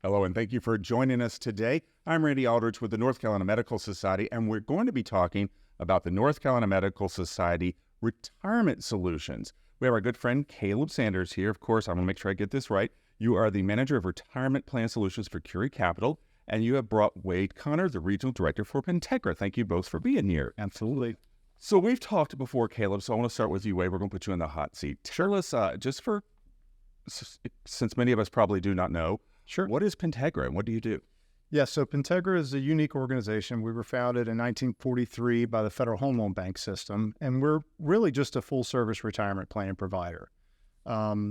Hello, and thank you for joining us today. I'm Randy Aldridge with the North Carolina Medical Society, and we're going to be talking about the North Carolina Medical Society retirement solutions. We have our good friend Caleb Sanders here. Of course, I'm going to make sure I get this right. You are the manager of retirement plan solutions for CURI Capital, and you have brought Wade Connor, the regional director for Pentegra. Thank you both for being here. Absolutely. So we've talked before, Caleb, so I want to start with you, Wade. We're going to put you in the hot seat. Tell us, since many of us probably do not know, Sure. what is Pentegra and what do you do? Yeah, so Pentegra is a unique organization. We were founded in 1943 by the Federal Home Loan Bank System, and we're really just a full-service retirement plan provider. 80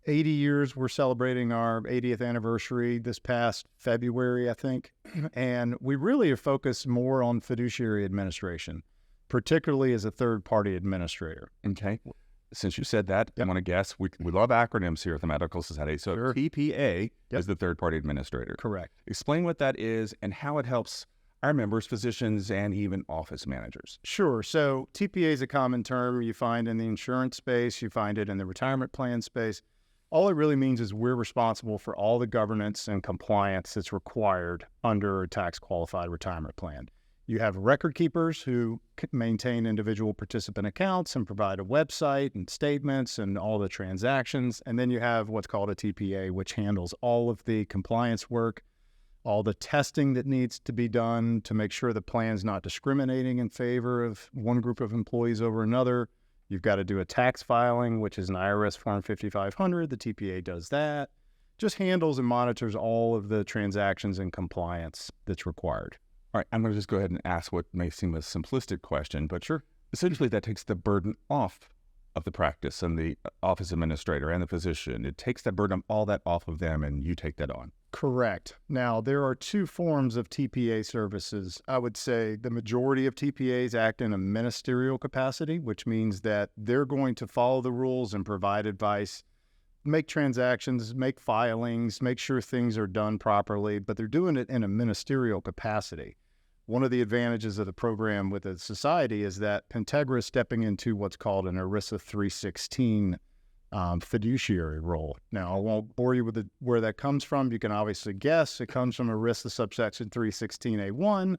years, we're celebrating our 80th anniversary this past February, I think, and we really are focused more on fiduciary administration, particularly as a third-party administrator. Okay. Since you said that, I want to guess. We love acronyms here at the Medical Society. So Sure. TPA is the third-party administrator. Correct. Explain what that is and how it helps our members, physicians, and even office managers. Sure. So TPA is a common term you find in the insurance space. You find it in the retirement plan space. All it really means is we're responsible for all the governance and compliance that's required under a tax-qualified retirement plan. You have record keepers who maintain individual participant accounts and provide a website and statements and all the transactions. And then you have what's called a TPA, which handles all of the compliance work, all the testing that needs to be done to make sure the plan's not discriminating in favor of one group of employees over another. You've got to do a tax filing, which is an IRS Form 5500. The TPA does that. Just handles and monitors all of the transactions and compliance that's required. All right, I'm going to just go ahead and ask what may seem a simplistic question, but sure, essentially that takes the burden off of the practice and the office administrator and the physician. It takes that burden, all that off of them, and you take that on. Correct. Now, there are two forms of TPA services. I would say the majority of TPAs act in a ministerial capacity, which means that they're going to follow the rules and provide advice, make transactions, make filings, make sure things are done properly, but they're doing it in a ministerial capacity. One of the advantages of the program with the society is that Pentegra is stepping into what's called an ERISA 316 fiduciary role. Now, I won't bore you with where that comes from. You can obviously guess. It comes from ERISA subsection 316A1.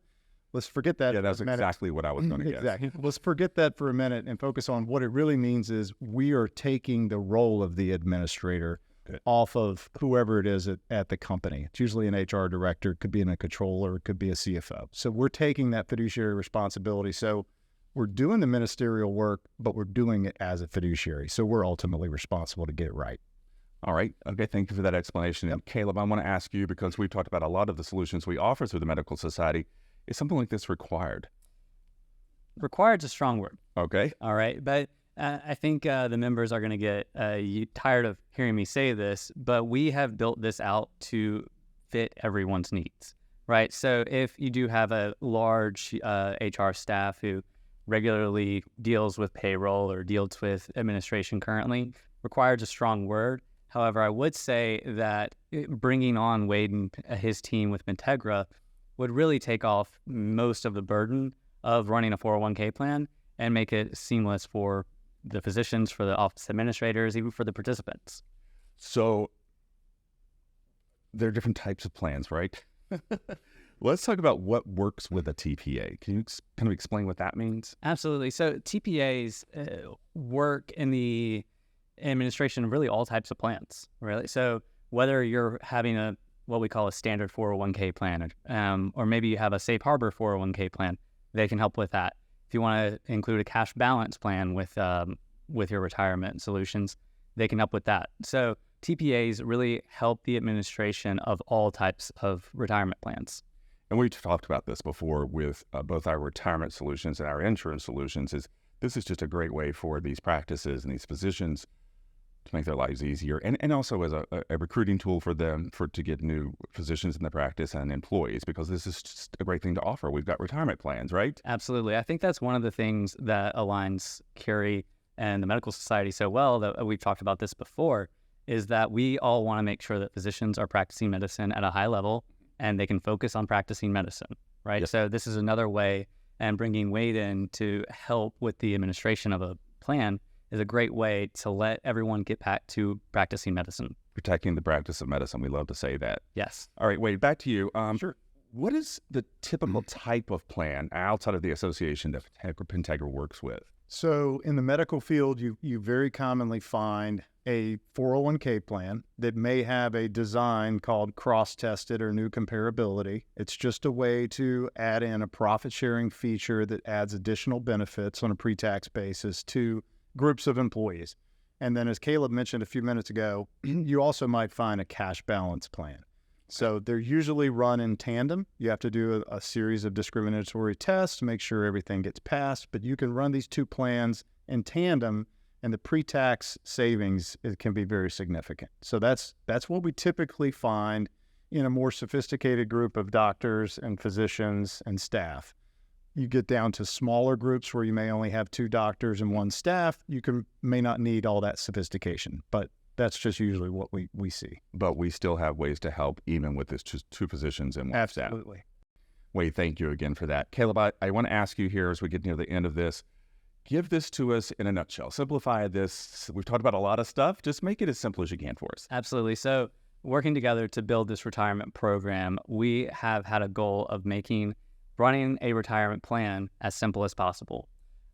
Let's forget that. Yeah, that's exactly what I was going to guess. Exactly. Let's forget that for a minute and focus on what it really means is we are taking the role of the administrator off of whoever it is at the company. It's usually an HR director, it could be a controller, it could be a CFO. So we're taking that fiduciary responsibility. So we're doing the ministerial work, but we're doing it as a fiduciary. So we're ultimately responsible to get it right. All right. Okay. Thank you for that explanation. And Caleb, I want to ask you, because we've talked about a lot of the solutions we offer through the Medical Society, is something like this required? Required's a strong word. Okay. All right. But I think the members are going to get tired of hearing me say this, but we have built this out to fit everyone's needs, right? So if you do have a large HR staff who regularly deals with payroll or deals with administration currently, required's a strong word. However, I would say that bringing on Wade and his team with Pentegra would really take off most of the burden of running a 401k plan and make it seamless for the physicians, for the office administrators, even for the participants. So there are different types of plans, right? Let's talk about what works with a TPA. Can you kind of explain what that means? Absolutely. So TPAs work in the administration of really all types of plans, really. So whether you're having what we call a standard 401k plan, or maybe you have a safe harbor 401k plan, they can help with that. If you want to include a cash balance plan with your retirement solutions, they can help with that. So TPAs really help the administration of all types of retirement plans. And we've talked about this before with both our retirement solutions and our insurance solutions. This is just a great way for these practices and these physicians to make their lives easier, and also as a recruiting tool for them to get new physicians in the practice and employees, because this is just a great thing to offer. We've got retirement plans, right? Absolutely. I think that's one of the things that aligns CURI and the Medical Society so well, that we've talked about this before, is that we all want to make sure that physicians are practicing medicine at a high level and they can focus on practicing medicine, right? Yes. So this is another way, and bringing Wade in to help with the administration of a plan is a great way to let everyone get back to practicing medicine. Protecting the practice of medicine. We love to say that. Yes. All right, Wade, back to you. Sure. What is the typical type of plan outside of the association that Pentegra works with? So in the medical field, you very commonly find a 401k plan that may have a design called cross-tested or new comparability. It's just a way to add in a profit-sharing feature that adds additional benefits on a pre-tax basis to groups of employees. And then, as Caleb mentioned a few minutes ago, you also might find a cash balance plan. So they're usually run in tandem. You have to do a series of discriminatory tests to make sure everything gets passed, but you can run these two plans in tandem, and the pre-tax savings can be very significant. So that's what we typically find in a more sophisticated group of doctors and physicians and staff. You get down to smaller groups where you may only have 2 doctors and 1 staff, may not need all that sophistication, but that's just usually what we see. But we still have ways to help even with this just 2 physicians and 1 staff. Absolutely. Wade, thank you again for that. Caleb, I want to ask you here as we get near the end of this, give this to us in a nutshell. Simplify this. We've talked about a lot of stuff. Just make it as simple as you can for us. Absolutely. So working together to build this retirement program, we have had a goal of running a retirement plan as simple as possible.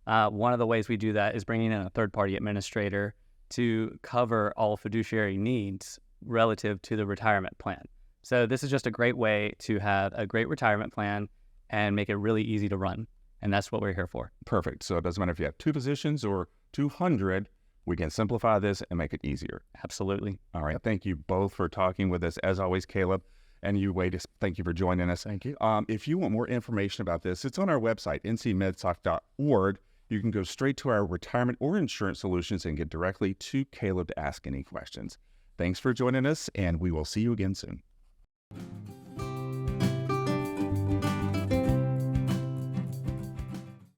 One of the ways we do that is bringing in a third-party administrator to cover all fiduciary needs relative to the retirement plan. So this is just a great way to have a great retirement plan and make it really easy to run. And that's what we're here for. Perfect. So it doesn't matter if you have 2 physicians or 200, we can simplify this and make it easier. Absolutely. All right. Thank you both for talking with us. As always, Caleb and you, Wade, thank you for joining us. Thank you. If you want more information about this, it's on our website, ncmedsoc.org. You can go straight to our retirement or insurance solutions and get directly to Caleb to ask any questions. Thanks for joining us, and we will see you again soon.